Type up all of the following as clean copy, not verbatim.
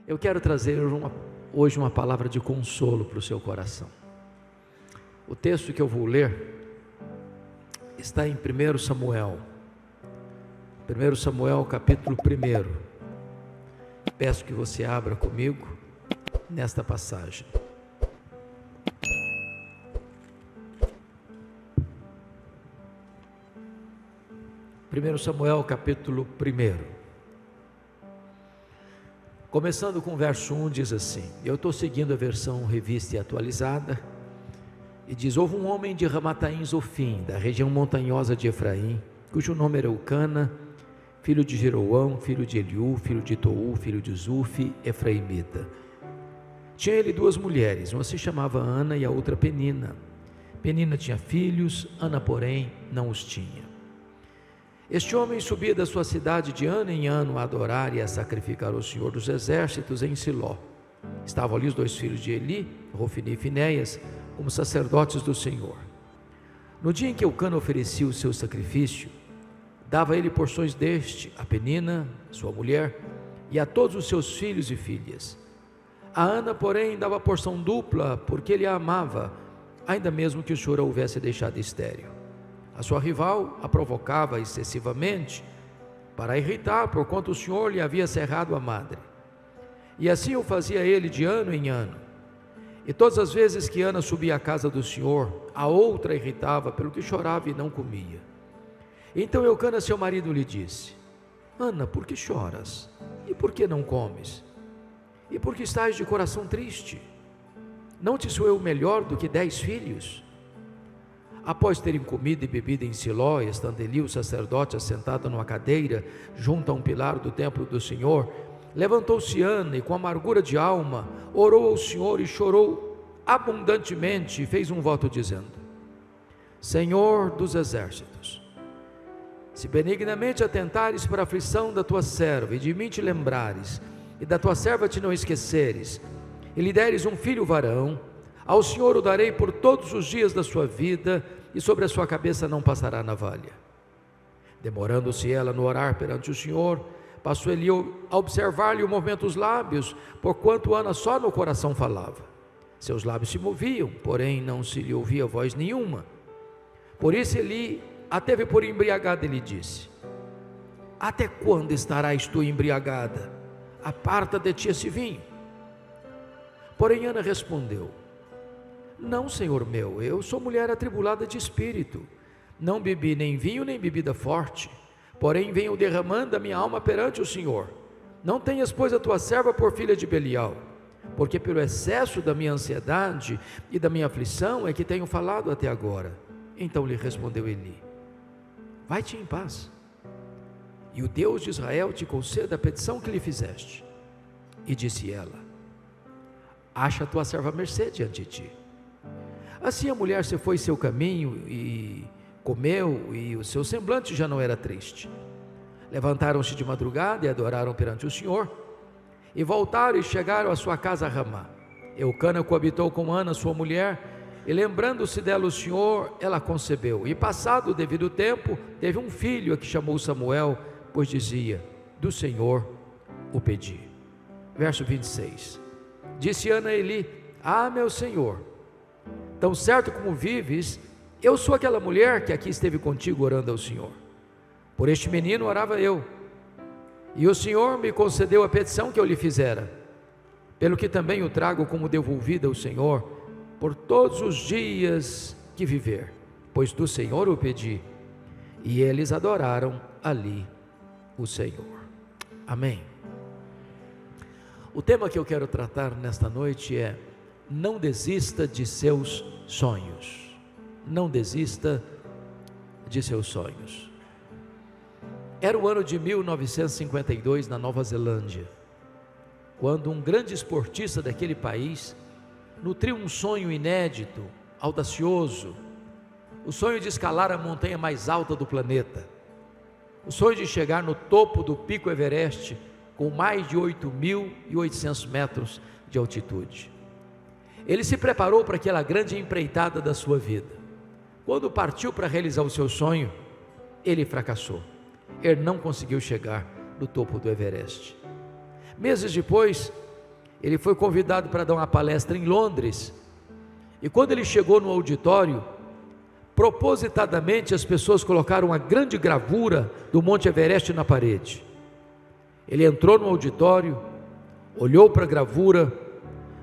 Eu quero trazer hoje uma palavra de consolo para o seu coração. O texto que eu vou ler está em 1 Samuel. 1 Samuel capítulo 1. Peço que você abra comigo nesta passagem. Primeiro Samuel capítulo 1. Começando com o verso 1, diz assim, eu estou seguindo a versão revista e atualizada, e diz, houve um homem de Ramataim Zofim, da região montanhosa de Efraim, cujo nome era Eucana, filho de Jeroão, filho de Eliú, filho de Tou, filho de Zufi, efraimita. Tinha ele duas mulheres, uma se chamava Ana e a outra Penina. Penina tinha filhos, Ana porém não os tinha. Este homem subia da sua cidade de ano em ano a adorar e a sacrificar ao Senhor dos Exércitos em Siló. Estavam ali os dois filhos de Eli, Rofini e Finéias, como sacerdotes do Senhor. No dia em que Eucana oferecia o seu sacrifício, dava ele porções deste a Penina, sua mulher, e a todos os seus filhos e filhas. A Ana, porém, dava porção dupla, porque ele a amava, ainda mesmo que o Senhor a houvesse deixado estéril. A sua rival a provocava excessivamente para a irritar, porquanto o Senhor lhe havia cerrado a madre. E assim o fazia ele de ano em ano. E todas as vezes que Ana subia à casa do Senhor, a outra a irritava, pelo que chorava e não comia. Então Eucana, seu marido, lhe disse, Ana, por que choras? E por que não comes? E por que estás de coração triste? Não te sou eu melhor do que 10 filhos? Após terem comido e bebido em Siló, estando Eli o sacerdote assentado numa cadeira, junto a um pilar do templo do Senhor, levantou-se Ana e com amargura de alma, orou ao Senhor e chorou abundantemente e fez um voto dizendo, Senhor dos exércitos, se benignamente atentares para a aflição da tua serva e de mim te lembrares, e da tua serva te não esqueceres, e lhe deres um filho varão, ao Senhor o darei por todos os dias da sua vida, e sobre a sua cabeça não passará navalha. Demorando-se ela no orar perante o Senhor, passou Eli a observar-lhe o movimento dos lábios, porquanto Ana só no coração falava. Seus lábios se moviam, porém não se lhe ouvia voz nenhuma. Por isso Eli a teve por embriagada e lhe disse, até quando estarás tu embriagada? Aparta de ti esse vinho. Porém Ana respondeu, não, Senhor meu, eu sou mulher atribulada de espírito, não bebi nem vinho nem bebida forte, porém venho derramando a minha alma perante o Senhor. Não tenhas, pois, a tua serva por filha de Belial, porque pelo excesso da minha ansiedade e da minha aflição é que tenho falado até agora. Então lhe respondeu Eli, vai-te em paz, e o Deus de Israel te conceda a petição que lhe fizeste. E disse ela, acha a tua serva mercê diante de ti. Assim a mulher se foi seu caminho e comeu, e o seu semblante já não era triste. Levantaram-se de madrugada e adoraram perante o Senhor, e voltaram e chegaram à sua casa a Ramá. Eucana coabitou com Ana, sua mulher, e lembrando-se dela o Senhor, ela concebeu, e passado o devido tempo, teve um filho a que chamou Samuel, pois dizia, do Senhor o pedi. Verso 26, disse Ana a Eli, meu Senhor, tão certo como vives, eu sou aquela mulher que aqui esteve contigo orando ao Senhor. Por este menino orava eu, e o Senhor me concedeu a petição que eu lhe fizera, pelo que também o trago como devolvida ao Senhor, por todos os dias que viver, pois do Senhor o pedi. E eles adoraram ali o Senhor. Amém. O tema que eu quero tratar nesta noite é, não desista de seus sonhos. Não desista de seus sonhos. Era o ano de 1952 na Nova Zelândia, quando um grande esportista daquele país nutriu um sonho inédito, audacioso, o sonho de escalar a montanha mais alta do planeta, o sonho de chegar no topo do Pico Everest, com mais de 8.800 metros de altitude. Ele se preparou para aquela grande empreitada da sua vida. Quando partiu para realizar o seu sonho, ele fracassou. Ele não conseguiu chegar no topo do Everest. Meses depois, Ele foi convidado para dar uma palestra em Londres, e quando ele chegou no auditório, propositadamente as pessoas colocaram uma grande gravura do Monte Everest na parede. Ele entrou no auditório, olhou para a gravura,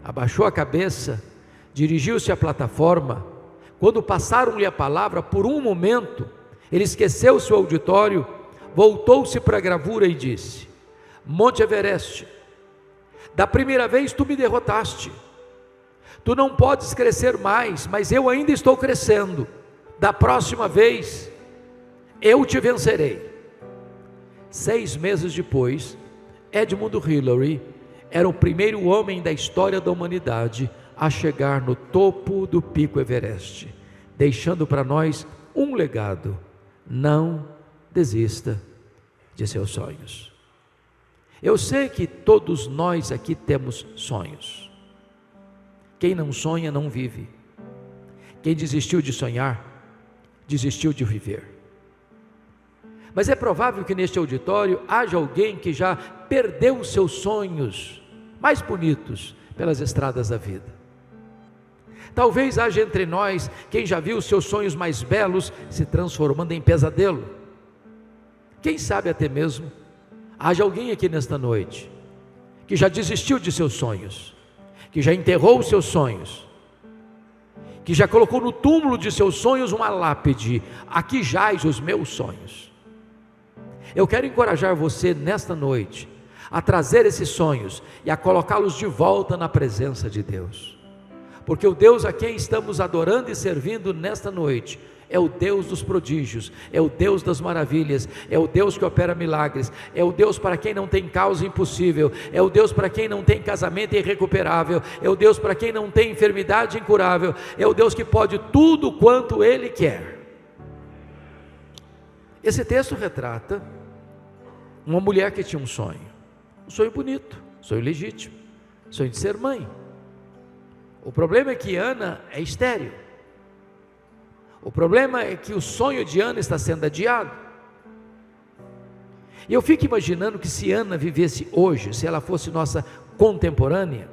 abaixou a cabeça, dirigiu-se à plataforma. Quando passaram-lhe a palavra, por um momento, ele esqueceu seu auditório, voltou-se para a gravura e disse: Monte Everest, da primeira vez tu me derrotaste, tu não podes crescer mais, mas eu ainda estou crescendo, da próxima vez, eu te vencerei. 6 meses depois, Edmund Hillary era o primeiro homem da história da humanidade a chegar no topo do pico Everest, deixando para nós um legado: não desista de seus sonhos. Eu sei que todos nós aqui temos sonhos. Quem não sonha não vive. Quem desistiu de sonhar, desistiu de viver. Mas é provável que neste auditório haja alguém que já perdeu os seus sonhos mais bonitos pelas estradas da vida. Talvez haja entre nós quem já viu os seus sonhos mais belos se transformando em pesadelo. Quem sabe até mesmo haja alguém aqui nesta noite que já desistiu de seus sonhos, que já enterrou os seus sonhos, que já colocou no túmulo de seus sonhos uma lápide: aqui jaz os meus sonhos. Eu quero encorajar você nesta noite a trazer esses sonhos e a colocá-los de volta na presença de Deus, porque o Deus a quem estamos adorando e servindo nesta noite é o Deus dos prodígios, é o Deus das maravilhas, é o Deus que opera milagres, é o Deus para quem não tem causa impossível, é o Deus para quem não tem casamento irrecuperável, é o Deus para quem não tem enfermidade incurável, é o Deus que pode tudo quanto Ele quer. Esse texto retrata uma mulher que tinha um sonho bonito, um sonho legítimo, um sonho de ser mãe. O problema é que Ana é estéril. O problema é que o sonho de Ana está sendo adiado. E eu fico imaginando que se Ana vivesse hoje, se ela fosse nossa contemporânea,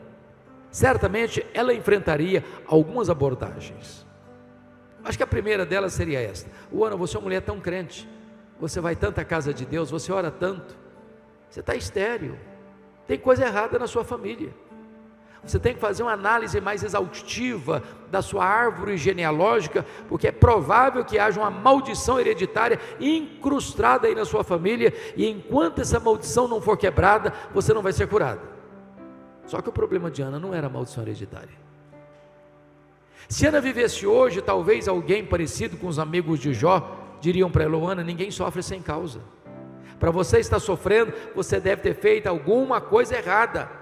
certamente ela enfrentaria algumas abordagens. Acho que a primeira delas seria esta: Ana, você é uma mulher tão crente, você vai tanto à casa de Deus, você ora tanto, você está estéril, tem coisa errada na sua família. Você tem que fazer uma análise mais exaustiva da sua árvore genealógica, porque é provável que haja uma maldição hereditária incrustada aí na sua família, e enquanto essa maldição não for quebrada, você não vai ser curada. Só que o problema de Ana não era a maldição hereditária. Se Ana vivesse hoje, talvez alguém parecido com os amigos de Jó diriam para ela: Ana, ninguém sofre sem causa. Para você estar sofrendo, você deve ter feito alguma coisa errada.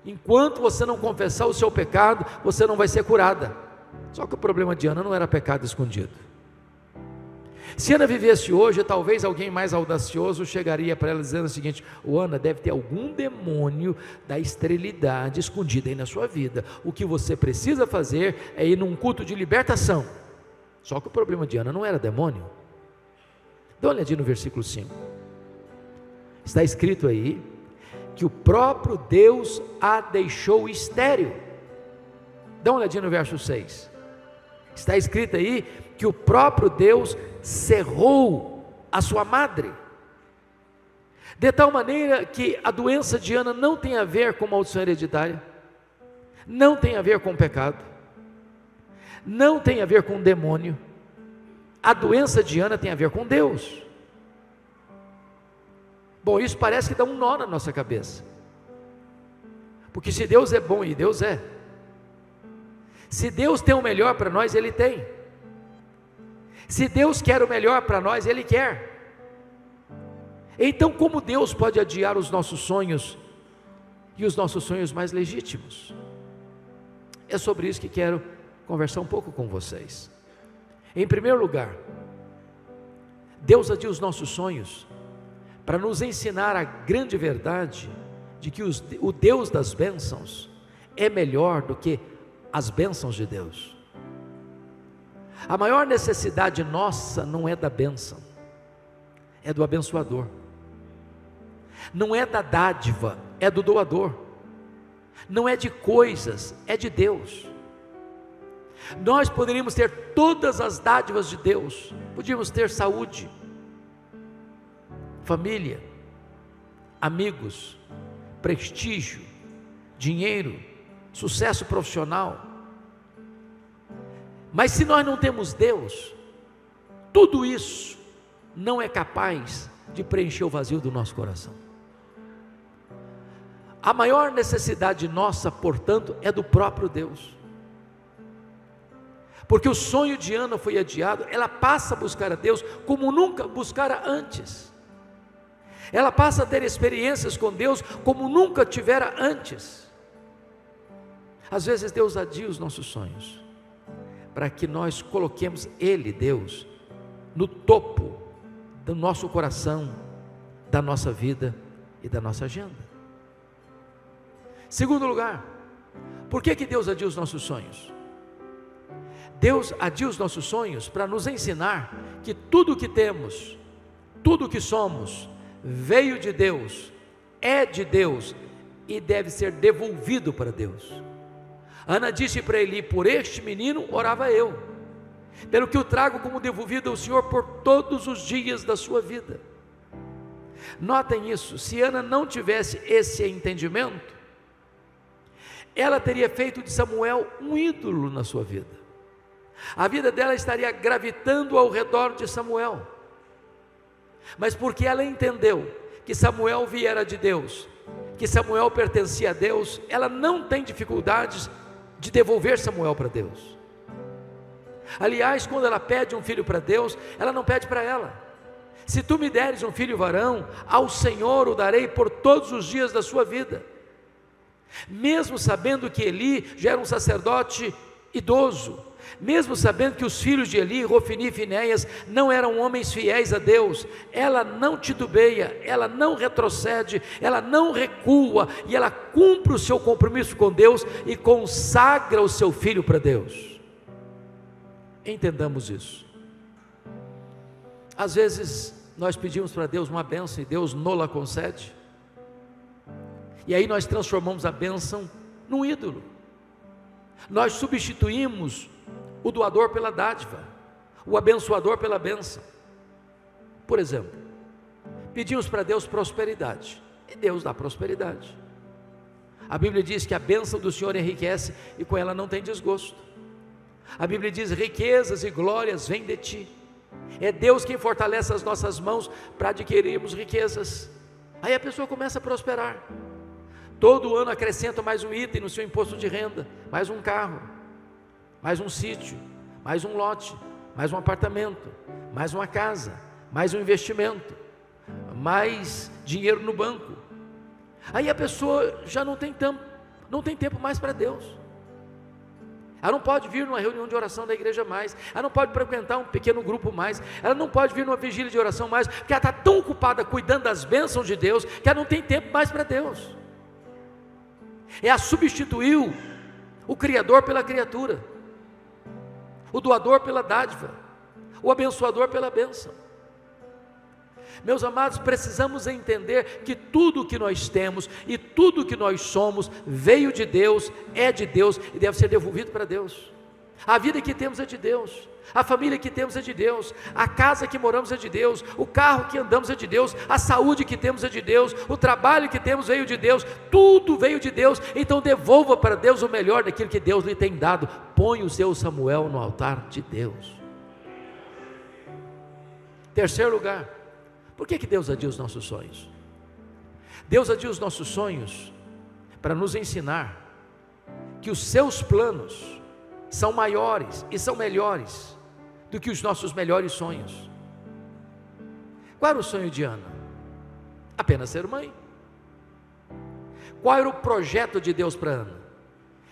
Enquanto você não confessar o seu pecado, você não vai ser curada. Só que o problema de Ana não era pecado escondido. Se Ana vivesse hoje, talvez alguém mais audacioso chegaria para ela dizendo o seguinte: Ana, deve ter algum demônio da esterilidade escondido aí na sua vida. O que você precisa fazer é ir num culto de libertação. Só que o problema de Ana não era demônio. Dá uma olhadinha no versículo 5. Está escrito aí que o próprio Deus a deixou estéril. Dá uma olhadinha no verso 6. Está escrito aí que o próprio Deus cerrou a sua madre, de tal maneira que a doença de Ana não tem a ver com maldição hereditária, não tem a ver com pecado, não tem a ver com demônio. A doença de Ana tem a ver com Deus. Bom, isso parece que dá um nó na nossa cabeça, porque se Deus é bom, e Deus é, se Deus tem o melhor para nós, Ele tem. Se Deus quer o melhor para nós, Ele quer. Então, como Deus pode adiar os nossos sonhos, e os nossos sonhos mais legítimos? É sobre isso que quero conversar um pouco com vocês. Em primeiro lugar, Deus adia os nossos sonhos para nos ensinar a grande verdade de que o Deus das bênçãos é melhor do que as bênçãos de Deus. A maior necessidade nossa não é da bênção, é do abençoador. Não é da dádiva, é do doador. não é de coisas, é de Deus. Nós poderíamos ter todas as dádivas de Deus, podíamos ter saúde, família, amigos, prestígio, dinheiro, sucesso profissional, mas se nós não temos Deus, tudo isso não é capaz de preencher o vazio do nosso coração. A maior necessidade nossa, portanto, é do próprio Deus. Porque o sonho de Ana foi adiado, ela passa a buscar a Deus como nunca buscara antes. Ela passa a ter experiências com Deus como nunca tivera antes. Às vezes Deus adia os nossos sonhos, para que nós coloquemos Ele, Deus, no topo do nosso coração, da nossa vida e da nossa agenda. Segundo lugar, por que Deus adia os nossos sonhos? Deus adia os nossos sonhos para nos ensinar que tudo o que temos, tudo o que somos, veio de Deus, é de Deus e deve ser devolvido para Deus. Ana disse para Eli: por este menino orava eu, pelo que o trago como devolvido ao Senhor por todos os dias da sua vida. Notem isso, se Ana não tivesse esse entendimento, ela teria feito de Samuel um ídolo na sua vida. A vida dela estaria gravitando ao redor de Samuel. Mas porque ela entendeu que Samuel viera de Deus, que Samuel pertencia a Deus, ela não tem dificuldades de devolver Samuel para Deus. Aliás, quando ela pede um filho para Deus, ela não pede para ela: se tu me deres um filho varão, ao Senhor o darei por todos os dias da sua vida. Mesmo sabendo que Eli já era um sacerdote idoso, mesmo sabendo que os filhos de Eli, Rofini e Finéias, não eram homens fiéis a Deus, ela não titubeia, ela não retrocede, ela não recua, e ela cumpre o seu compromisso com Deus e consagra o seu filho para Deus. Entendamos isso. Às vezes nós pedimos para Deus uma bênção e Deus não-la concede, e aí nós transformamos a bênção num ídolo. Nós substituímos o doador pela dádiva, o abençoador pela bênção. Por exemplo, pedimos para Deus prosperidade, e Deus dá prosperidade. A Bíblia diz que a bênção do Senhor enriquece e com ela não tem desgosto. A Bíblia diz: riquezas e glórias vêm de ti. É Deus quem fortalece as nossas mãos para adquirirmos riquezas. Aí a pessoa começa a prosperar. Todo ano acrescenta mais um item no seu imposto de renda, mais um carro, mais um sítio, mais um lote, mais um apartamento, mais uma casa, mais um investimento, mais dinheiro no banco. Aí a pessoa já não tem tempo mais para Deus. Ela não pode vir numa reunião de oração da igreja mais, ela não pode frequentar um pequeno grupo mais, ela não pode vir numa vigília de oração mais, porque ela está tão ocupada cuidando das bênçãos de Deus, que ela não tem tempo mais para Deus. Ela substituiu o Criador pela criatura, o doador pela dádiva, o abençoador pela bênção. Meus amados, precisamos entender que tudo que nós temos e tudo que nós somos veio de Deus, é de Deus e deve ser devolvido para Deus. A vida que temos é de Deus, a família que temos é de Deus, a casa que moramos é de Deus, o carro que andamos é de Deus, a saúde que temos é de Deus, o trabalho que temos veio de Deus, tudo veio de Deus. Então devolva para Deus o melhor daquilo que Deus lhe tem dado. Põe o seu Samuel no altar de Deus. Terceiro lugar, por que Deus adia os nossos sonhos? Deus adia os nossos sonhos para nos ensinar que os seus planos são maiores e são melhores do que os nossos melhores sonhos. Qual era o sonho de Ana? Apenas ser mãe. Qual era o projeto de Deus para Ana?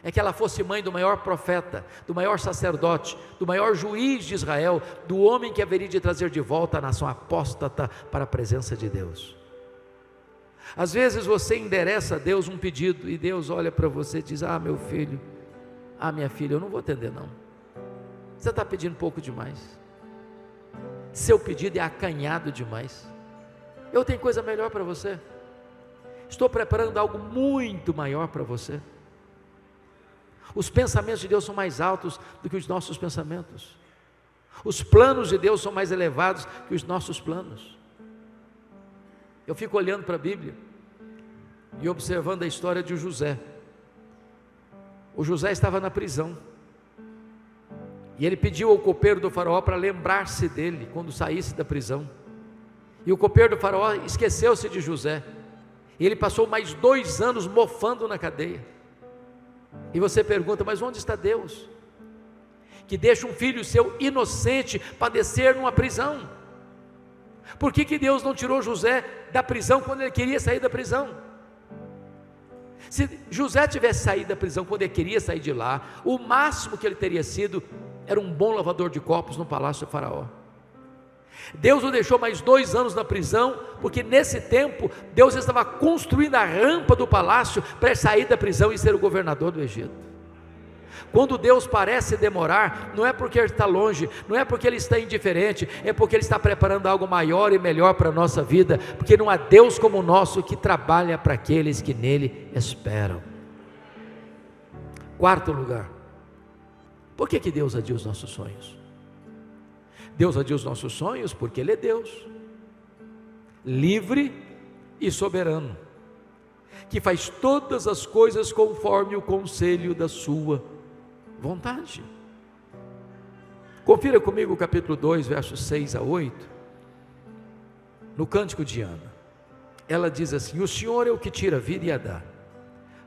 É que ela fosse mãe do maior profeta, do maior sacerdote, do maior juiz de Israel, do homem que haveria de trazer de volta a nação apóstata para a presença de Deus. Às vezes você endereça a Deus um pedido e Deus olha para você e diz: ah, meu filho, ah, minha filha, eu não vou atender não, você está pedindo um pouco demais, seu pedido é acanhado demais, eu tenho coisa melhor para você. Estou preparando algo muito maior para você. Os pensamentos de Deus são mais altos do que os nossos pensamentos. Os planos de Deus são mais elevados que os nossos planos. Eu fico olhando para a Bíblia e observando a história de José. O José estava na prisão. E ele pediu ao copeiro do faraó para lembrar-se dele quando saísse da prisão. E o copeiro do faraó esqueceu-se de José. E ele passou mais 2 anos mofando na cadeia. E você pergunta, mas onde está Deus? Que deixa um filho seu inocente padecer numa prisão. Por que Deus não tirou José da prisão quando ele queria sair da prisão? Se José tivesse saído da prisão quando ele queria sair de lá, o máximo que ele teria sido era um bom lavador de copos no palácio do faraó. Deus o deixou mais 2 anos na prisão, porque nesse tempo Deus estava construindo a rampa do palácio para ele sair da prisão e ser o governador do Egito. Quando Deus parece demorar, não é porque Ele está longe, não é porque Ele está indiferente, é porque Ele está preparando algo maior e melhor para a nossa vida, porque não há Deus como o nosso que trabalha para aqueles que nele esperam. 4º lugar, por que Deus adia os nossos sonhos? Deus adia os nossos sonhos porque Ele é Deus, livre e soberano, que faz todas as coisas conforme o conselho da sua vontade. Confira comigo o capítulo 2, versos 6 a 8, no Cântico de Ana. Ela diz assim: o Senhor é o que tira a vida e a dá,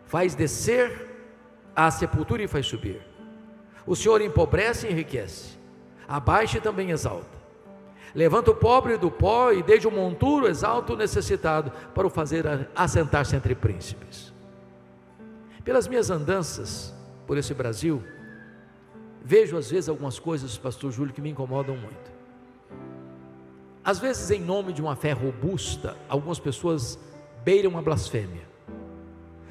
faz descer à sepultura e faz subir. O Senhor empobrece e enriquece, abaixa e também exalta. Levanta o pobre do pó e desde o monturo exalta o necessitado, para o fazer assentar-se entre príncipes. Pelas minhas andanças por esse Brasil, vejo às vezes algumas coisas, pastor Júlio, que me incomodam muito. Às vezes, em nome de uma fé robusta, algumas pessoas beiram a blasfêmia,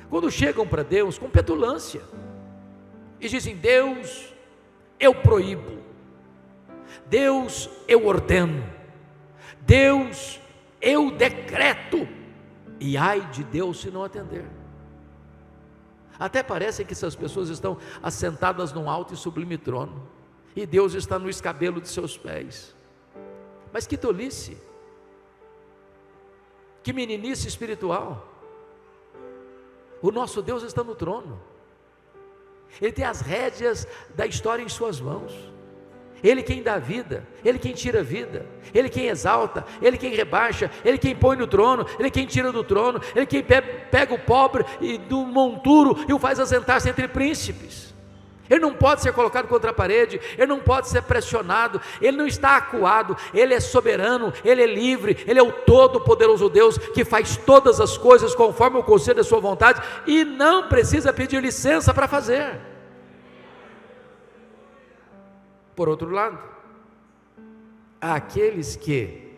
quando chegam para Deus com petulância e dizem: Deus, eu proíbo, Deus, eu ordeno, Deus, eu decreto, e ai de Deus se não atender. Até parece que essas pessoas estão assentadas num alto e sublime trono, e Deus está no escabelo de seus pés. Mas que tolice, que meninice espiritual. O nosso Deus está no trono, Ele tem as rédeas da história em suas mãos. Ele quem dá vida, Ele quem tira a vida, Ele quem exalta, Ele quem rebaixa, Ele quem põe no trono, Ele quem tira do trono, Ele quem pega o pobre e do monturo e o faz assentar-se entre príncipes. Ele não pode ser colocado contra a parede, Ele não pode ser pressionado, Ele não está acuado, Ele é soberano, Ele é livre, Ele é o todo-poderoso Deus, que faz todas as coisas conforme o conselho da sua vontade, e não precisa pedir licença para fazer. Por outro lado, há aqueles que,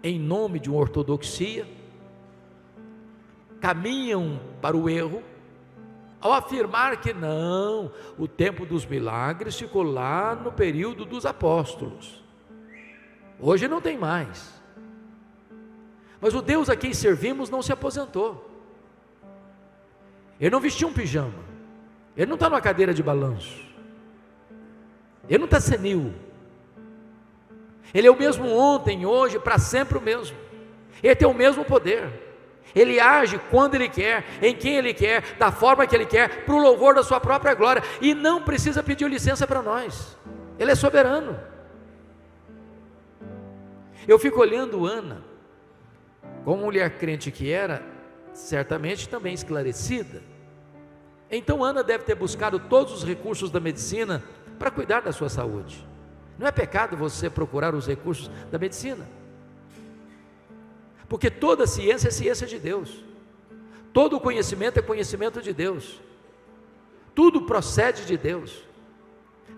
em nome de uma ortodoxia, caminham para o erro, ao afirmar que não, o tempo dos milagres ficou lá no período dos apóstolos, hoje não tem mais. Mas o Deus a quem servimos não se aposentou, Ele não vestiu um pijama, Ele não está numa cadeira de balanço, Ele não está senil, Ele é o mesmo ontem, hoje, para sempre o mesmo. Ele tem o mesmo poder, Ele age quando Ele quer, em quem Ele quer, da forma que Ele quer, para o louvor da sua própria glória, e não precisa pedir licença para nós. Ele é soberano. Eu fico olhando Ana, como mulher crente que era, certamente também esclarecida. Então Ana deve ter buscado todos os recursos da medicina para cuidar da sua saúde. Não é pecado você procurar os recursos da medicina, porque toda ciência é ciência de Deus, todo conhecimento é conhecimento de Deus, tudo procede de Deus.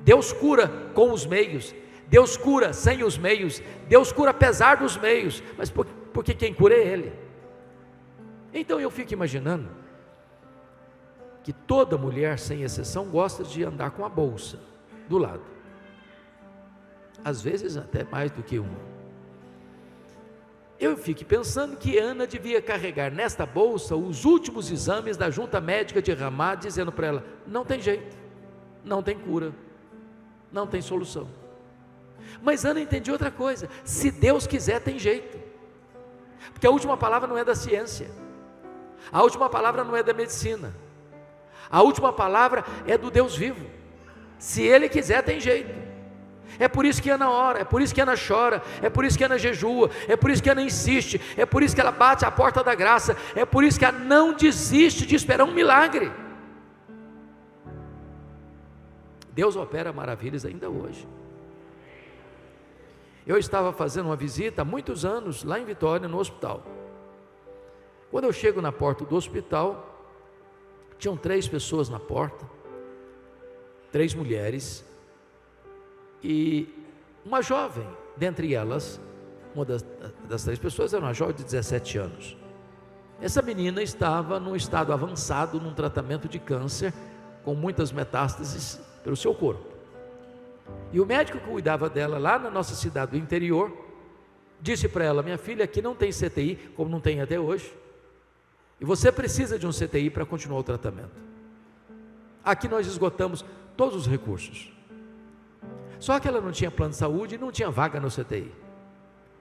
Deus cura com os meios, Deus cura sem os meios, Deus cura apesar dos meios, mas porque quem cura é Ele. Então eu fico imaginando que toda mulher, sem exceção, gosta de andar com a bolsa do lado, às vezes até mais do que uma. eu fico pensando que Ana devia carregar nesta bolsa os últimos exames da junta médica de Ramá, dizendo para ela: não tem jeito, não tem cura, não tem solução. Mas Ana entendia outra coisa: se Deus quiser, tem jeito, porque a última palavra não é da ciência, a última palavra não é da medicina, a última palavra é do Deus vivo. Se Ele quiser, tem jeito. É por isso que Ana ora, é por isso que Ana chora, é por isso que Ana jejua, é por isso que Ana insiste, é por isso que ela bate a porta da graça, é por isso que ela não desiste de esperar um milagre. Deus opera maravilhas ainda hoje. Eu estava fazendo uma visita há muitos anos lá em Vitória, no hospital. Quando eu chego na porta do hospital, tinham 3 pessoas na porta, 3 mulheres, e uma jovem, dentre elas, uma das 3 pessoas era uma jovem de 17 anos. Essa menina estava num estado avançado, num tratamento de câncer, com muitas metástases pelo seu corpo. E o médico que cuidava dela lá na nossa cidade do interior, disse para ela: minha filha, aqui não tem CTI, como não tem até hoje, e você precisa de um CTI para continuar o tratamento. Aqui nós esgotamos todos os recursos. Só que ela não tinha plano de saúde e não tinha vaga no CTI.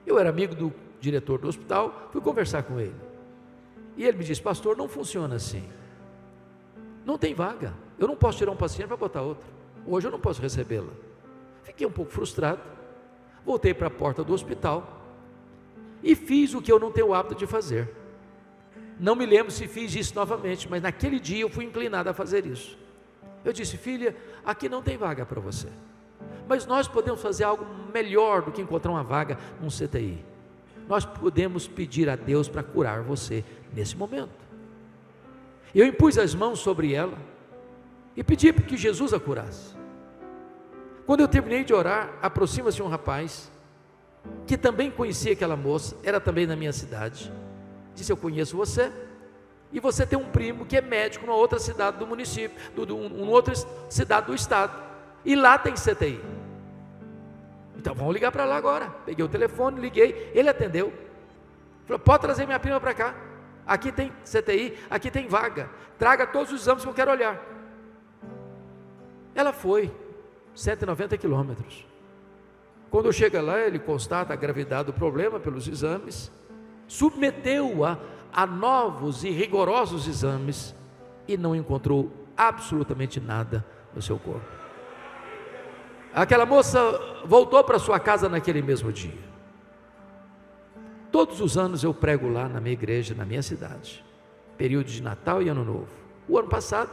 Eu era amigo do diretor do hospital, fui conversar com ele. E ele me disse: pastor, não funciona assim. Não tem vaga. Eu não posso tirar um paciente para botar outro. Hoje eu não posso recebê-la. Fiquei um pouco frustrado. Voltei para a porta do hospital e fiz o que eu não tenho o hábito de fazer. Não me lembro se fiz isso novamente, mas naquele dia eu fui inclinado a fazer isso. Eu disse: filha, aqui não tem vaga para você, mas nós podemos fazer algo melhor do que encontrar uma vaga num CTI. Nós podemos pedir a Deus para curar você nesse momento. Eu impus as mãos sobre ela e pedi para que Jesus a curasse. Quando eu terminei de orar, aproxima-se um rapaz que também conhecia aquela moça, era também da minha cidade. Disse: eu conheço você, e você tem um primo que é médico numa outra cidade do município, numa outra cidade do estado, e lá tem CTI. Então vamos ligar para lá agora. Peguei o telefone, liguei, ele atendeu. Falou: pode trazer minha prima para cá, aqui tem CTI, aqui tem vaga, traga todos os exames que eu quero olhar. Ela foi 190 quilômetros. Quando chega lá, ele constata a gravidade do problema pelos exames, submeteu-a a novos e rigorosos exames e não encontrou absolutamente nada no seu corpo. Aquela moça voltou para sua casa naquele mesmo dia. Todos os anos eu prego lá na minha igreja, na minha cidade, período de Natal e Ano Novo. O ano passado,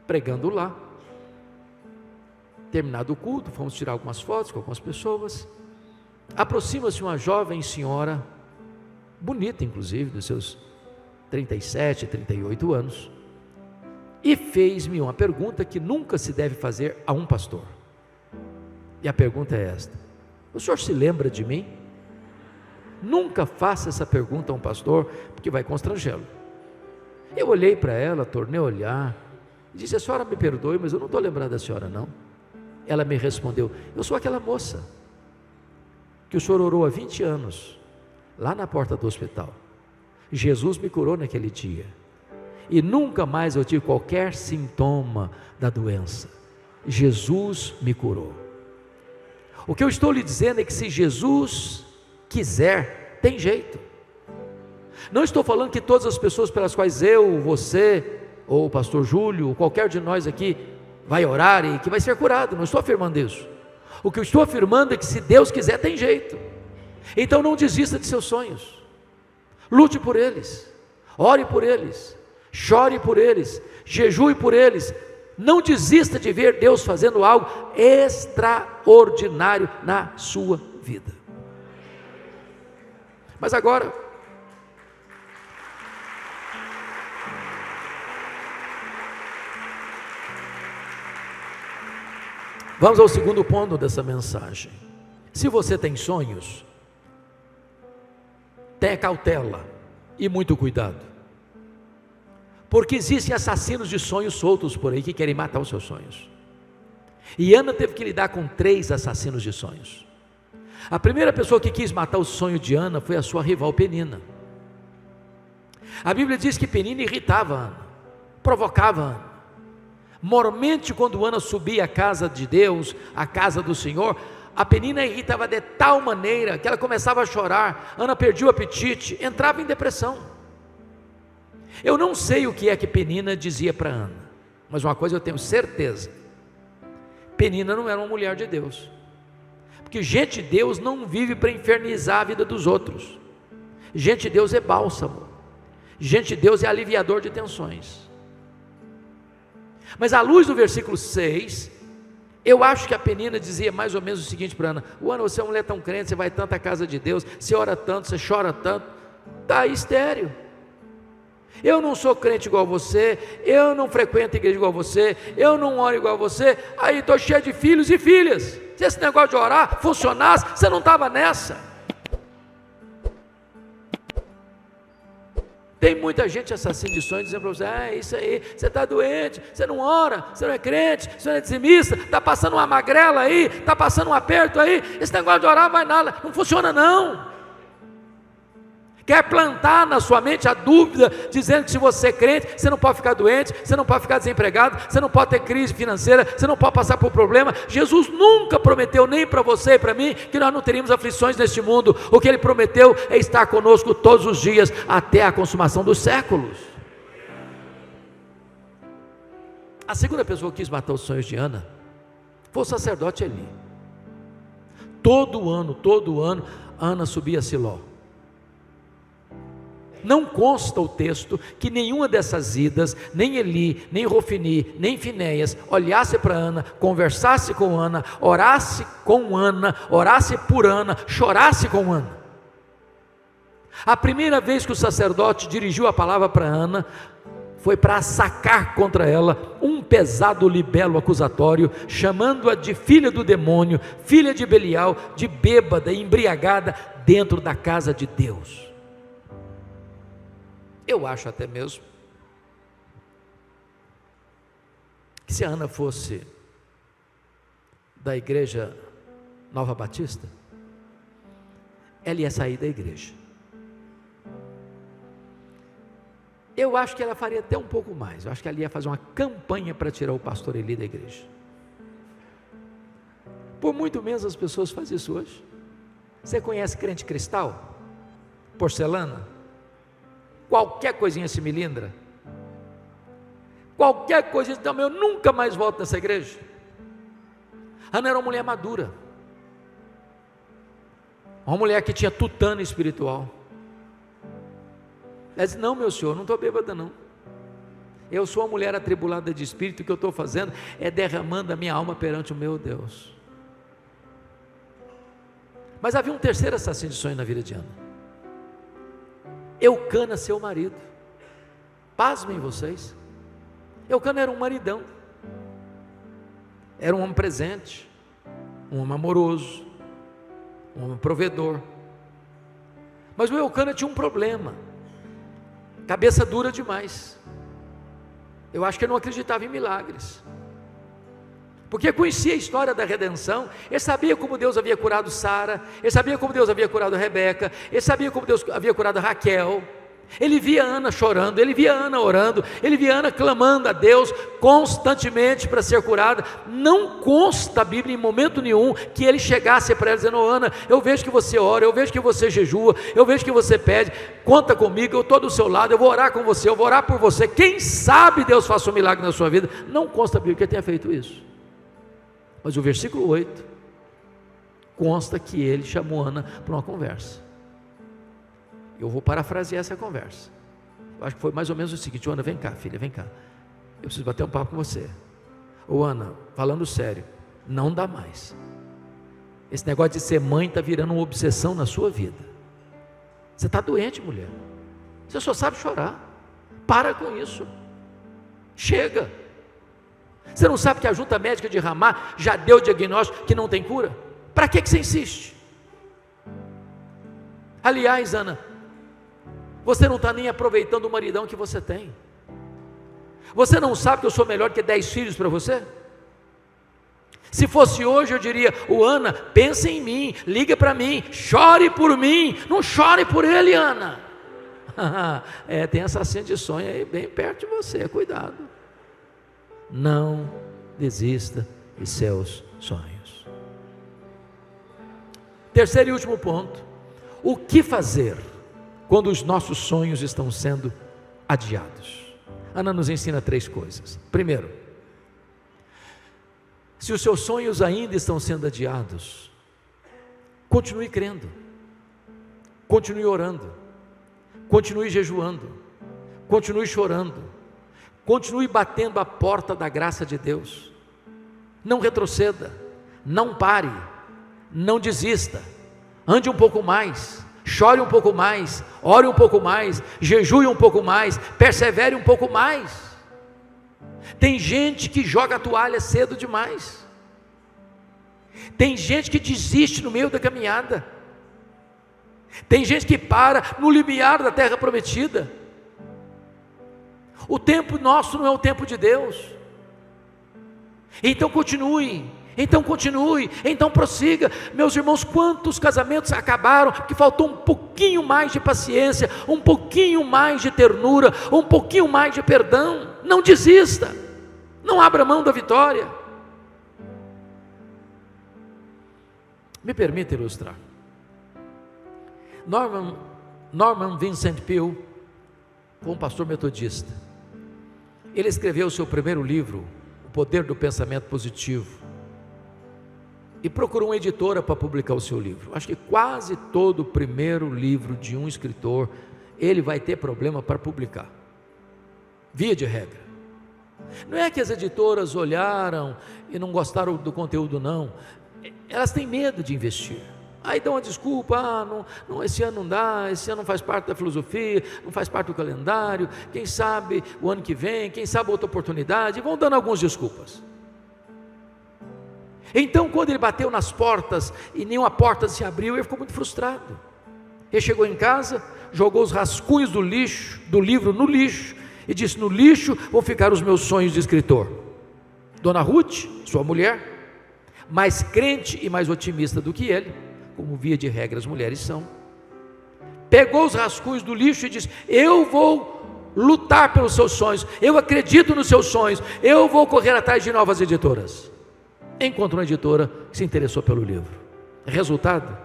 pregando lá, terminado o culto, fomos tirar algumas fotos com algumas pessoas. Aproxima-se uma jovem senhora, bonita inclusive, dos seus 37, 38 anos, e fez-me uma pergunta que nunca se deve fazer a um pastor. E a pergunta é esta: o senhor se lembra de mim? Nunca faça essa pergunta a um pastor, porque vai constrangê-lo. Eu olhei para ela, tornei a olhar, e disse: a senhora me perdoe, mas eu não estou lembrando da senhora não. Ela me respondeu: eu sou aquela moça que o senhor orou há 20 anos, lá na porta do hospital. Jesus me curou naquele dia, e nunca mais eu tive qualquer sintoma da doença. Jesus me curou. O que eu estou lhe dizendo é que se Jesus quiser, tem jeito. Não estou falando que todas as pessoas pelas quais eu, você, ou o pastor Júlio, ou qualquer de nós aqui vai orar e que vai ser curado, não estou afirmando isso. O que eu estou afirmando é que se Deus quiser, tem jeito. Então não desista de seus sonhos, lute por eles, ore por eles, chore por eles, jejue por eles. Não desista de ver Deus fazendo algo extraordinário na sua vida. Mas agora, vamos ao segundo ponto dessa mensagem. Se você tem sonhos, tenha cautela e muito cuidado, porque existem assassinos de sonhos soltos por aí que querem matar os seus sonhos. E Ana teve que lidar com 3 assassinos de sonhos. A primeira pessoa que quis matar o sonho de Ana foi a sua rival Penina. A Bíblia diz que Penina irritava Ana, provocava Ana. Mormente, quando Ana subia à casa de Deus, à casa do Senhor, a Penina irritava de tal maneira que ela começava a chorar. Ana perdia o apetite, entrava em depressão. Eu não sei o que é que Penina dizia para Ana, mas uma coisa eu tenho certeza: Penina não era uma mulher de Deus, porque gente de Deus não vive para infernizar a vida dos outros. Gente de Deus é bálsamo, gente de Deus é aliviador de tensões. Mas à luz do versículo 6, eu acho que a Penina dizia mais ou menos o seguinte para Ana: Ana, você é uma mulher tão crente, você vai tanto à casa de Deus, você ora tanto, você chora tanto, está aí estéril. Eu não sou crente igual você, eu não frequento a igreja igual você, eu não oro igual você, aí estou cheio de filhos e filhas. Se esse negócio de orar funcionasse, você não estava nessa. Tem muita gente assassina de sonhos dizendo para você: é isso aí, você está doente, você não ora, você não é crente, você não é dizimista, está passando uma magrela aí, está passando um aperto aí, esse negócio de orar vai nada, não funciona não. Quer plantar na sua mente a dúvida, dizendo que se você é crente, você não pode ficar doente, você não pode ficar desempregado, você não pode ter crise financeira, você não pode passar por problema. Jesus nunca prometeu, nem para você e para mim, que nós não teríamos aflições neste mundo. O que Ele prometeu é estar conosco todos os dias, até a consumação dos séculos. A segunda pessoa que quis matar os sonhos de Ana foi o sacerdote Eli. Todo ano, Ana subia a Siló. Não consta o texto que nenhuma dessas idas, nem Eli, nem Rofini, nem Finéias, olhasse para Ana, conversasse com Ana, orasse com Ana, orasse por Ana, chorasse com Ana. A primeira vez que o sacerdote dirigiu a palavra para Ana, foi para sacar contra ela um pesado libelo acusatório, chamando-a de filha do demônio, filha de Belial, de bêbada e embriagada, dentro da casa de Deus. Eu acho até mesmo que se a Ana fosse da igreja Nova Batista, ela ia sair da igreja. Eu acho que ela faria até um pouco mais. Eu acho que ela ia fazer uma campanha para tirar o pastor Eli da igreja. Por muito menos as pessoas fazem isso hoje. Você conhece crente cristal? Porcelana? Qualquer coisinha se milindra, qualquer coisinha, então eu nunca mais volto nessa igreja. Ana era uma mulher madura, uma mulher que tinha tutano espiritual. Ela disse: não, meu senhor, não estou bêbada não, eu sou uma mulher atribulada de espírito, o que eu estou fazendo é derramando a minha alma perante o meu Deus. Mas havia um terceiro assassino de sonho na vida de Ana: Eucana, seu marido. Pasmem vocês, Eucana era um maridão, era um homem presente, um homem amoroso, um homem provedor. Mas o Eucana tinha um problema: cabeça dura demais. Eu acho que ele não acreditava em milagres, porque conhecia a história da redenção. Ele sabia como Deus havia curado Sara, ele sabia como Deus havia curado Rebeca, ele sabia como Deus havia curado Raquel. Ele via Ana chorando, ele via Ana orando, ele via Ana clamando a Deus constantemente para ser curada. Não consta a Bíblia em momento nenhum que ele chegasse para ela dizendo: Ana, eu vejo que você ora, eu vejo que você jejua, eu vejo que você pede, conta comigo, eu estou do seu lado, eu vou orar com você, eu vou orar por você, quem sabe Deus faça um milagre na sua vida. Não consta a Bíblia que ele tenha feito isso. Mas o versículo 8 consta que ele chamou Ana para uma conversa. Eu vou parafrasear essa conversa. Eu acho que foi mais ou menos o seguinte: Ana, vem cá, filha, vem cá, eu preciso bater um papo com você. Ô Ana, falando sério, não dá mais. Esse negócio de ser mãe está virando uma obsessão na sua vida. Você está doente, mulher, você só sabe chorar. Para com isso, chega. Você não sabe que a junta médica de Ramá já deu o diagnóstico que não tem cura? Para que você insiste? Aliás, Ana, você não está nem aproveitando o maridão que você tem. Você não sabe que eu sou melhor que 10 filhos para você? Se fosse hoje eu diria: o Ana, pense em mim, liga para mim, chore por mim, não chore por ele, Ana. Tem assassino de sonho aí bem perto de você, cuidado. Não desista de seus sonhos. Terceiro e último ponto: o que fazer quando os nossos sonhos estão sendo adiados? Ana nos ensina 3 coisas. Primeiro, se os seus sonhos ainda estão sendo adiados, continue crendo, continue orando, continue jejuando, continue chorando, continue batendo a porta da graça de Deus. Não retroceda, não pare, não desista, ande um pouco mais, chore um pouco mais, ore um pouco mais, jejue um pouco mais, persevere um pouco mais. Tem gente que joga a toalha cedo demais, tem gente que desiste no meio da caminhada, tem gente que para no limiar da terra prometida. O tempo nosso não é o tempo de Deus. Então continue, então prossiga. Meus irmãos, quantos casamentos acabaram porque faltou um pouquinho mais de paciência, um pouquinho mais de ternura, um pouquinho mais de perdão. Não desista, não abra mão da vitória. Me permita ilustrar. Norman Vincent Peale foi um pastor metodista. Ele escreveu o seu primeiro livro, O Poder do Pensamento Positivo, e procurou uma editora para publicar o seu livro. Acho que quase todo o primeiro livro de um escritor, ele vai ter problema para publicar, via de regra. Não é que as editoras olharam e não gostaram do conteúdo, não. Elas têm medo de investir. Aí dão uma desculpa: não, esse ano não dá, esse ano não faz parte da filosofia, não faz parte do calendário, quem sabe o ano que vem, quem sabe outra oportunidade, e vão dando algumas desculpas. Então, quando ele bateu nas portas e nenhuma porta se abriu, ele ficou muito frustrado. Ele chegou em casa, jogou os rascunhos do livro no lixo, e disse: no lixo vão ficar os meus sonhos de escritor. Dona Ruth, sua mulher, mais crente e mais otimista do que ele, como via de regra as mulheres são, pegou os rascunhos do lixo e disse: eu vou lutar pelos seus sonhos, eu acredito nos seus sonhos, eu vou correr atrás de novas editoras. Encontrou uma editora que se interessou pelo livro. Resultado: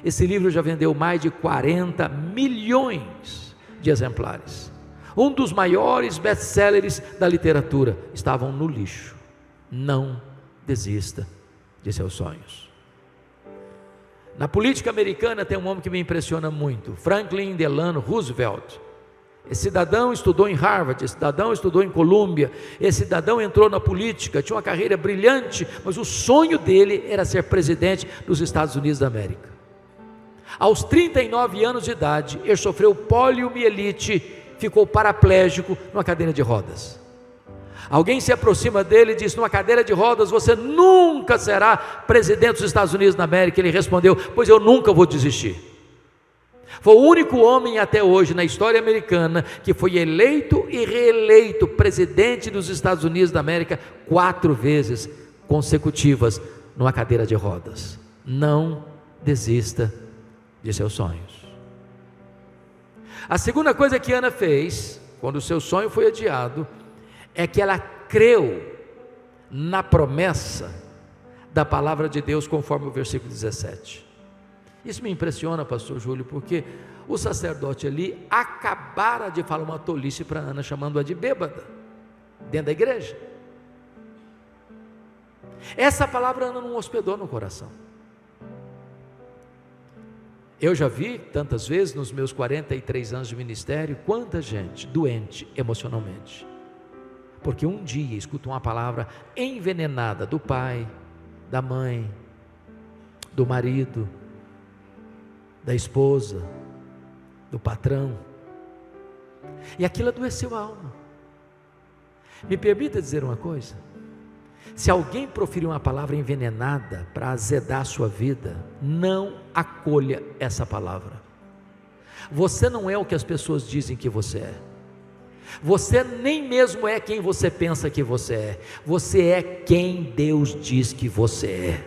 esse livro já vendeu mais de 40 milhões de exemplares. Um dos maiores best-sellers da literatura. Estavam no lixo. Não desista de seus sonhos. Na política americana tem um homem que me impressiona muito, Franklin Delano Roosevelt. Esse cidadão estudou em Harvard, esse cidadão estudou em Colômbia, esse cidadão entrou na política, tinha uma carreira brilhante, mas o sonho dele era ser presidente dos Estados Unidos da América. Aos 39 anos de idade, ele sofreu poliomielite, ficou paraplégico numa cadeira de rodas. Alguém se aproxima dele e diz: numa cadeira de rodas você nunca será presidente dos Estados Unidos da América. Ele respondeu: pois eu nunca vou desistir. Foi o único homem até hoje na história americana que foi eleito e reeleito presidente dos Estados Unidos da América 4 vezes consecutivas numa cadeira de rodas. Não desista de seus sonhos. A segunda coisa que Ana fez quando o seu sonho foi adiado é que ela creu na promessa da palavra de Deus, conforme o versículo 17. Isso me impressiona, pastor Júlio, porque o sacerdote ali acabara de falar uma tolice para Ana, chamando-a de bêbada, dentro da igreja. Essa palavra Ana não hospedou no coração. Eu já vi tantas vezes nos meus 43 anos de ministério, quanta gente doente emocionalmente, porque um dia escuta uma palavra envenenada do pai, da mãe, do marido, da esposa, do patrão, e aquilo adoeceu a alma. Me permita dizer uma coisa: se alguém proferir uma palavra envenenada para azedar a sua vida, não acolha essa palavra. Você não é o que as pessoas dizem que você é. Você nem mesmo é quem você pensa que você é quem Deus diz que você é.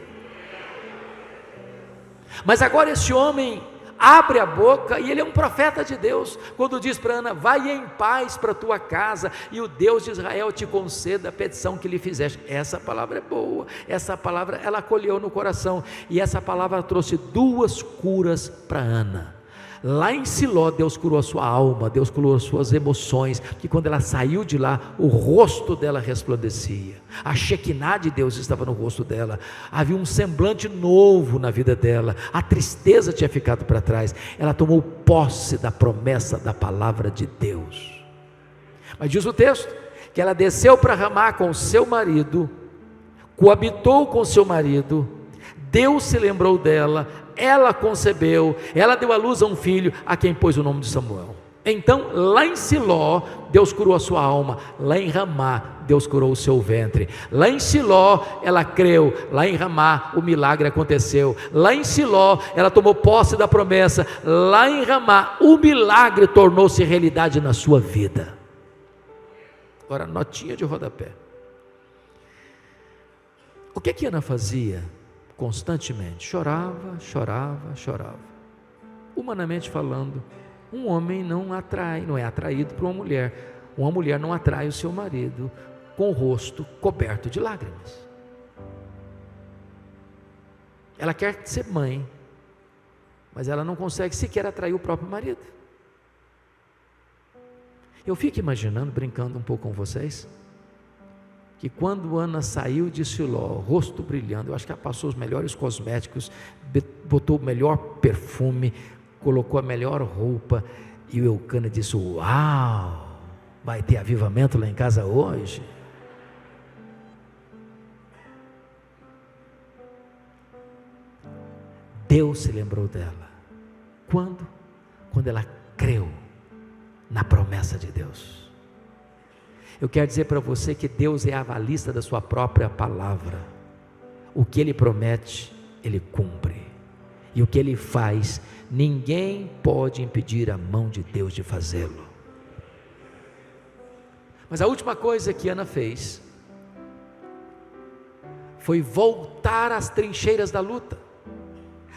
Mas agora esse homem abre a boca, e ele é um profeta de Deus, quando diz para Ana: vai em paz para a tua casa, e o Deus de Israel te conceda a petição que lhe fizeste. Essa palavra é boa, essa palavra ela acolheu no coração, e essa palavra trouxe 2 curas para Ana. Lá em Siló, Deus curou a sua alma, Deus curou as suas emoções, que quando ela saiu de lá, o rosto dela resplandecia, a Shekinah de Deus estava no rosto dela, havia um semblante novo na vida dela, a tristeza tinha ficado para trás, ela tomou posse da promessa da palavra de Deus. Mas diz o texto, que ela desceu para Ramá com seu marido, coabitou com seu marido, Deus se lembrou dela, ela concebeu, ela deu à luz a um filho, a quem pôs o nome de Samuel. Então lá em Siló, Deus curou a sua alma, lá em Ramá, Deus curou o seu ventre. Lá em Siló, ela creu, lá em Ramá, o milagre aconteceu. Lá em Siló, ela tomou posse da promessa, lá em Ramá, o milagre tornou-se realidade na sua vida. Agora, notinha de rodapé. O que Ana fazia? Constantemente, chorava. Humanamente falando, um homem não é atraído por uma mulher não atrai o seu marido com o rosto coberto de lágrimas. Ela quer ser mãe, mas ela não consegue sequer atrair o próprio marido. Eu fico imaginando, brincando um pouco com vocês, que quando Ana saiu de Siló, rosto brilhando, eu acho que ela passou os melhores cosméticos, botou o melhor perfume, colocou a melhor roupa, e o Eucana disse: uau, vai ter avivamento lá em casa hoje? Deus se lembrou dela. Quando? Quando ela creu na promessa de Deus. Eu quero dizer para você que Deus é avalista da sua própria palavra. O que Ele promete, Ele cumpre. E o que Ele faz, ninguém pode impedir a mão de Deus de fazê-lo. Mas a última coisa que Ana fez foi voltar às trincheiras da luta.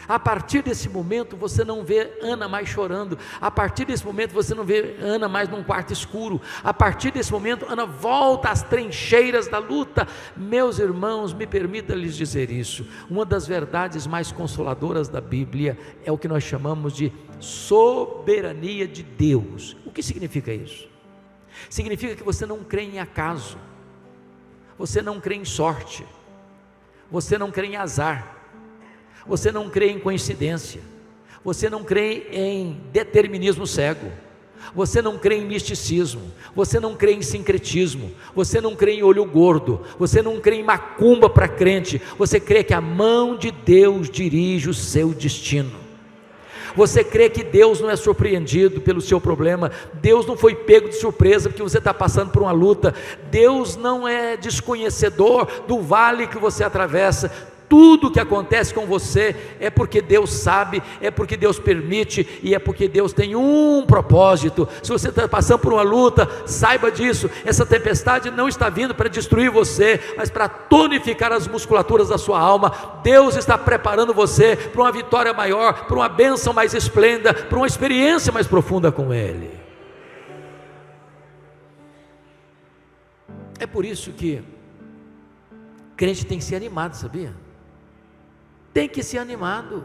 A partir desse momento você não vê Ana mais chorando, a partir desse momento você não vê Ana mais num quarto escuro, a partir desse momento Ana volta às trincheiras da luta. Meus irmãos, me permita lhes dizer isso, uma das verdades mais consoladoras da Bíblia é o que nós chamamos de soberania de Deus. O que significa isso? Significa que você não crê em acaso, você não crê em sorte, você não crê em azar, você não crê em coincidência, você não crê em determinismo cego, você não crê em misticismo, você não crê em sincretismo, você não crê em olho gordo, você não crê em macumba para crente, você crê que a mão de Deus dirige o seu destino. Você crê que Deus não é surpreendido pelo seu problema, Deus não foi pego de surpresa porque você está passando por uma luta, Deus não é desconhecedor do vale que você atravessa. Tudo que acontece com você é porque Deus sabe, é porque Deus permite e é porque Deus tem um propósito. Se você está passando por uma luta, saiba disso, essa tempestade não está vindo para destruir você, mas para tonificar as musculaturas da sua alma. Deus está preparando você para uma vitória maior, para uma bênção mais esplêndida, para uma experiência mais profunda com Ele. É por isso que crente tem que ser animado, sabia? Tem que ser animado.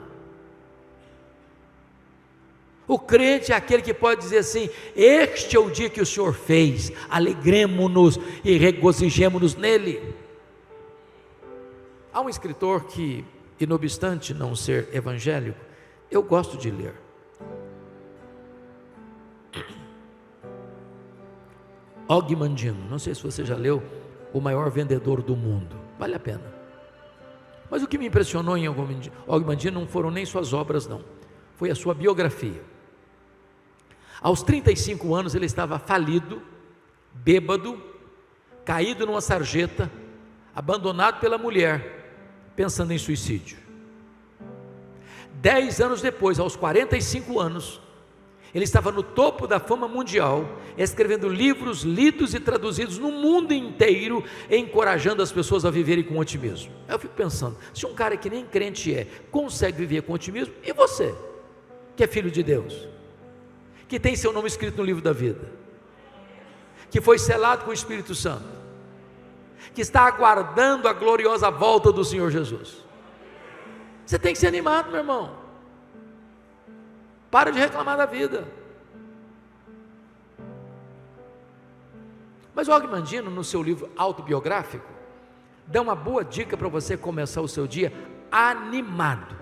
O crente é aquele que pode dizer assim: este é o dia que o Senhor fez, alegremo-nos e regozijemo-nos nele. Há um escritor que, e não obstante não ser evangélico, eu gosto de ler. Og Mandino, não sei se você já leu O Maior Vendedor do Mundo, vale a pena. Mas o que me impressionou em Og Mandino não foram nem suas obras não, foi a sua biografia. Aos 35 anos ele estava falido, bêbado, caído numa sarjeta, abandonado pela mulher, pensando em suicídio. 10 anos depois, aos 45 anos, Ele estava no topo da fama mundial, escrevendo livros lidos e traduzidos no mundo inteiro, encorajando as pessoas a viverem com otimismo. Eu fico pensando, se um cara que nem crente consegue viver com otimismo, e você, que é filho de Deus, que tem seu nome escrito no livro da vida, que foi selado com o Espírito Santo, que está aguardando a gloriosa volta do Senhor Jesus, você tem que ser animado, meu irmão. Para de reclamar da vida. Mas o Og Mandino, no seu livro autobiográfico, dá uma boa dica para você começar o seu dia animado.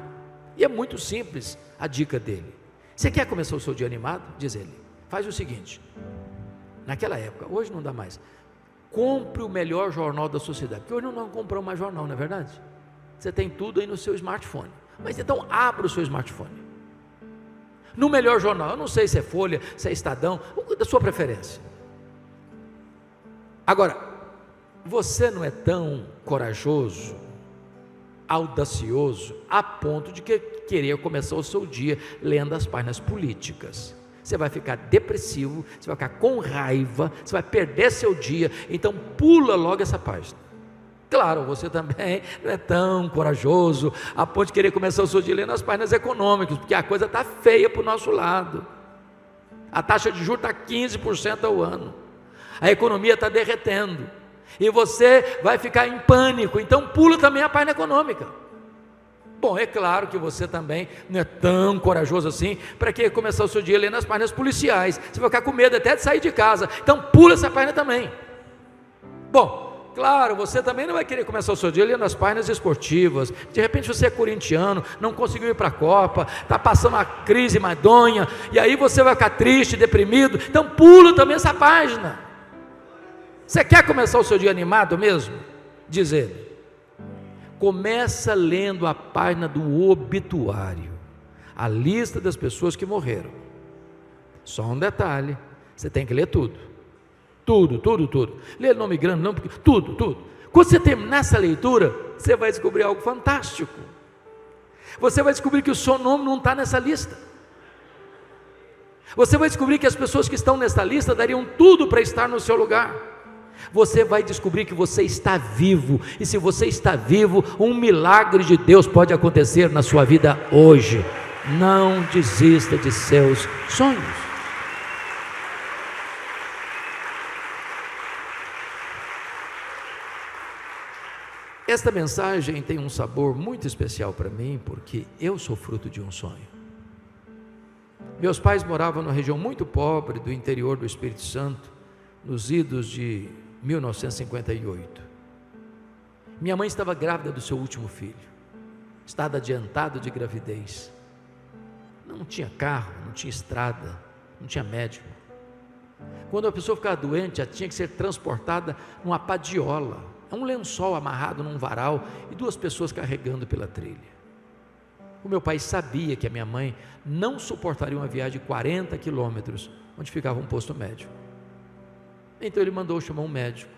E é muito simples a dica dele. Você quer começar o seu dia animado? Diz ele, faz o seguinte, naquela época, hoje não dá mais, compre o melhor jornal da sociedade, porque hoje não compramos mais jornal, não é verdade? Você tem tudo aí no seu smartphone, mas então abra o seu smartphone, no melhor jornal, eu não sei se é Folha, se é Estadão, da sua preferência. Agora, você não é tão corajoso, audacioso, a ponto de querer começar o seu dia lendo as páginas políticas. Você vai ficar depressivo, você vai ficar com raiva, você vai perder seu dia, então pula logo essa página. Claro, você também não é tão corajoso a ponto de querer começar o seu dia lendo as páginas econômicas, porque a coisa está feia para o nosso lado. A taxa de juros está 15% ao ano, a economia está derretendo, e você vai ficar em pânico, então pula também a página econômica. Bom, é claro que você também não é tão corajoso assim para que começar o seu dia lendo as páginas policiais, você vai ficar com medo até de sair de casa, então pula essa página também. Bom, claro, você também não vai querer começar o seu dia lendo as páginas esportivas. De repente você é corintiano, não conseguiu ir para a Copa, está passando uma crise madonha, e aí você vai ficar triste, deprimido, então pula também essa página. Você quer começar o seu dia animado mesmo? Diz ele, começa lendo a página do obituário, a lista das pessoas que morreram. Só um detalhe, você tem que ler tudo. Tudo. Lê nome grande não, porque tudo. Quando você terminar essa leitura, você vai descobrir algo fantástico. Você vai descobrir que o seu nome não está nessa lista. Você vai descobrir que as pessoas que estão nessa lista dariam tudo para estar no seu lugar. Você vai descobrir que você está vivo, e se você está vivo, um milagre de Deus pode acontecer na sua vida hoje. Não desista de seus sonhos. Esta mensagem tem um sabor muito especial para mim, porque eu sou fruto de um sonho. Meus pais moravam numa região muito pobre do interior do Espírito Santo, nos idos de 1958. Minha mãe estava grávida do seu último filho, estado adiantado de gravidez. Não tinha carro, não tinha estrada, não tinha médico. Quando a pessoa ficava doente, ela tinha que ser transportada numa padiola, um lençol amarrado num varal e duas pessoas carregando pela trilha. O meu pai sabia que a minha mãe não suportaria uma viagem de 40 quilômetros, onde ficava um posto médico. Então ele mandou chamar um médico.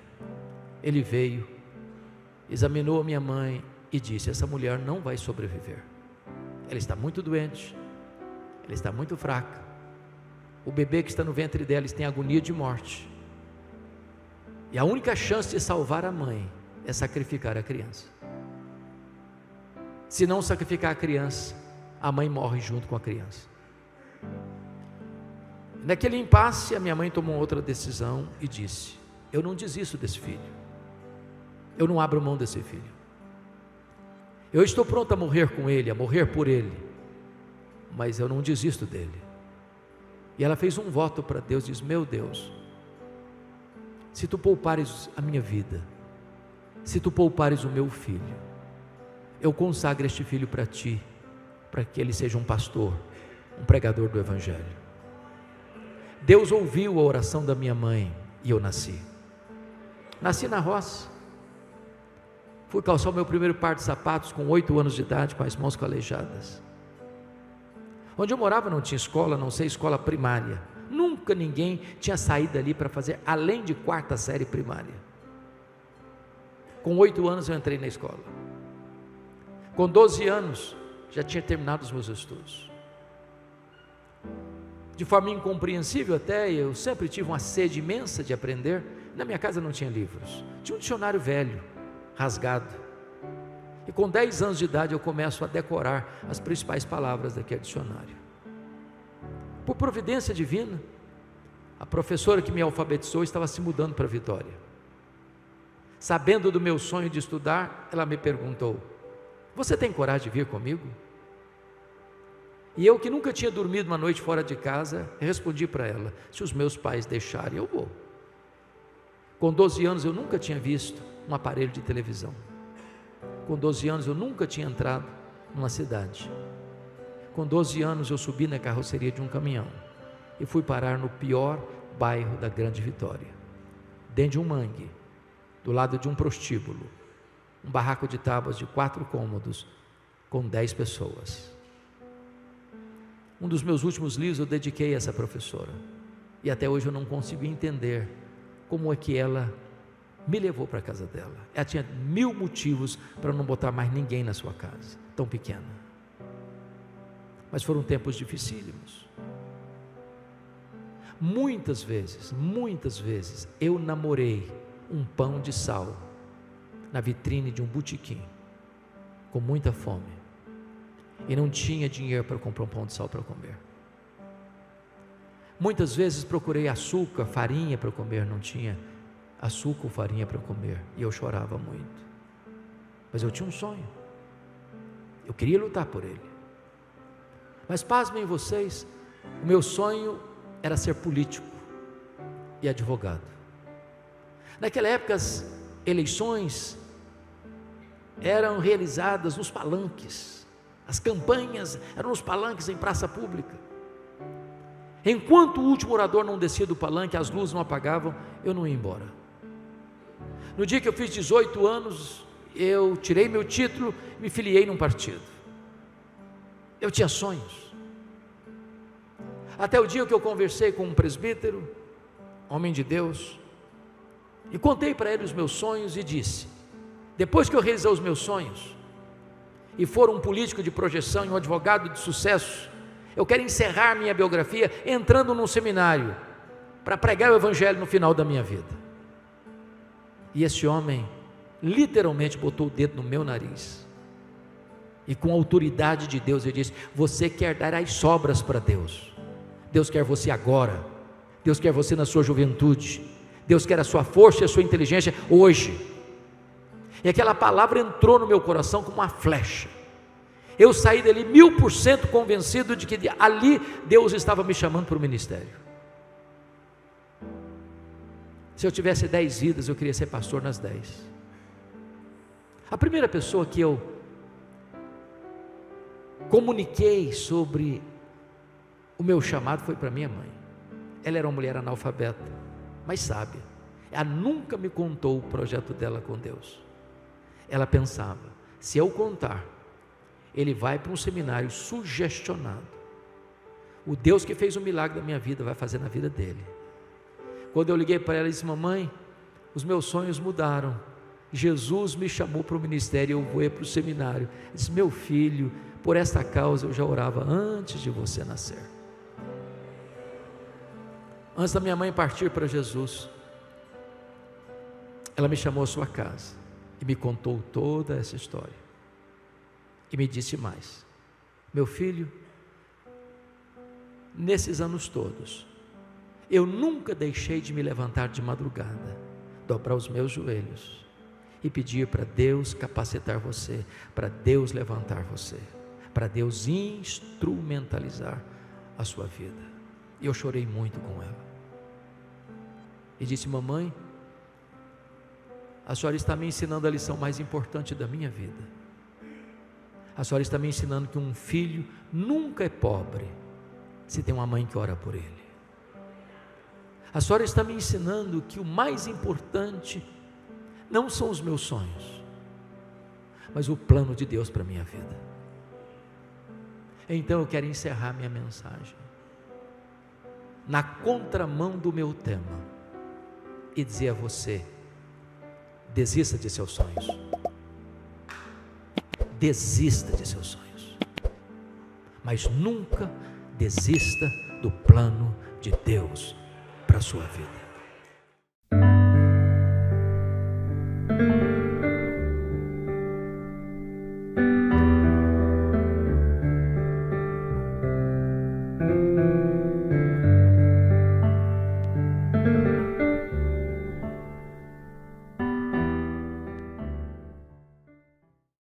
Ele veio, examinou a minha mãe e disse: essa mulher não vai sobreviver. Ela está muito doente, ela está muito fraca. O bebê que está no ventre dela tem agonia de morte. E a única chance de salvar a mãe é sacrificar a criança. Se não sacrificar a criança, a mãe morre junto com a criança. Naquele impasse, a minha mãe tomou outra decisão e disse: eu não desisto desse filho, eu não abro mão desse filho, eu estou pronto a morrer com ele, a morrer por ele, mas eu não desisto dele. E ela fez um voto para Deus, diz: meu Deus, se tu poupares a minha vida, se tu poupares o meu filho, eu consagro este filho para ti, para que ele seja um pastor, um pregador do Evangelho. Deus ouviu a oração da minha mãe e eu nasci na roça. Fui calçar o meu primeiro par de sapatos com 8 anos de idade, com as mãos calejadas. Onde eu morava não tinha escola, não sei, escola primária. Nunca ninguém tinha saído ali para fazer além de 4ª série primária. Com 8 anos eu entrei na escola. Com 12 anos já tinha terminado os meus estudos. De forma incompreensível até, eu sempre tive uma sede imensa de aprender. Na minha casa não tinha livros, tinha um dicionário velho, rasgado. E com 10 anos de idade eu começo a decorar as principais palavras daquele dicionário. Por providência divina, a professora que me alfabetizou estava se mudando para Vitória. Sabendo do meu sonho de estudar, ela me perguntou: você tem coragem de vir comigo? E eu, que nunca tinha dormido uma noite fora de casa, respondi para ela: se os meus pais deixarem, eu vou. Com 12 anos eu nunca tinha visto um aparelho de televisão. Com 12 anos eu nunca tinha entrado numa cidade. Com 12 anos eu subi na carroceria de um caminhão e fui parar no pior bairro da Grande Vitória, dentro de um mangue, do lado de um prostíbulo, um barraco de tábuas de 4 cômodos, com 10 pessoas. Um dos meus últimos livros eu dediquei a essa professora, e até hoje eu não consigo entender como é que ela me levou para a casa dela. Ela tinha 1000 motivos para não botar mais ninguém na sua casa, tão pequena. Mas foram tempos dificílimos. Muitas vezes eu namorei um pão de sal na vitrine de um botequim, com muita fome, e não tinha dinheiro para comprar um pão de sal para comer. Muitas vezes procurei açúcar, farinha para comer, não tinha açúcar ou farinha para comer, e eu chorava muito. Mas eu tinha um sonho, eu queria lutar por ele. Mas pasmem vocês, o meu sonho era ser político e advogado. Naquela época as eleições eram realizadas nos palanques, as campanhas eram nos palanques em praça pública. Enquanto o último orador não descia do palanque, as luzes não apagavam, eu não ia embora. No dia que eu fiz 18 anos, eu tirei meu título e me filiei num partido. Eu tinha sonhos. Até o dia que eu conversei com um presbítero, homem de Deus, e contei para ele os meus sonhos e disse: depois que eu realizar os meus sonhos e for um político de projeção e um advogado de sucesso, eu quero encerrar minha biografia entrando num seminário para pregar o evangelho no final da minha vida. E esse homem literalmente botou o dedo no meu nariz e com a autoridade de Deus ele disse: você quer dar as sobras para Deus. Deus quer você agora, Deus quer você na sua juventude, Deus quer a sua força e a sua inteligência hoje. E aquela palavra entrou no meu coração como uma flecha. Eu saí dali 1000% convencido de que ali Deus estava me chamando para o ministério. Se eu tivesse 10 vidas, eu queria ser pastor nas 10. A primeira pessoa que eu comuniquei sobre o meu chamado foi para minha mãe. Ela era uma mulher analfabeta, mas sábia. Ela nunca me contou o projeto dela com Deus. Ela pensava: se eu contar, ele vai para um seminário sugestionado. O Deus que fez o milagre da minha vida vai fazer na vida dele. Quando eu liguei para ela, disse: mamãe, os meus sonhos mudaram. Jesus me chamou para o ministério, eu vou para o seminário. Eu disse: meu filho, por esta causa eu já orava antes de você nascer. Antes da minha mãe partir para Jesus, ela me chamou à sua casa e me contou toda essa história. E me disse mais: meu filho, nesses anos todos, eu nunca deixei de me levantar de madrugada, dobrar os meus joelhos e pedir para Deus capacitar você, para Deus levantar você, para Deus instrumentalizar a sua vida. E eu chorei muito com ela. E disse: mamãe, a senhora está me ensinando a lição mais importante da minha vida. A senhora está me ensinando que um filho nunca é pobre se tem uma mãe que ora por ele. A senhora está me ensinando que o mais importante não são os meus sonhos, mas o plano de Deus para a minha vida. Então eu quero encerrar minha mensagem na contramão do meu tema e dizer a você: desista de seus sonhos. Desista de seus sonhos, mas nunca desista do plano de Deus para a sua vida.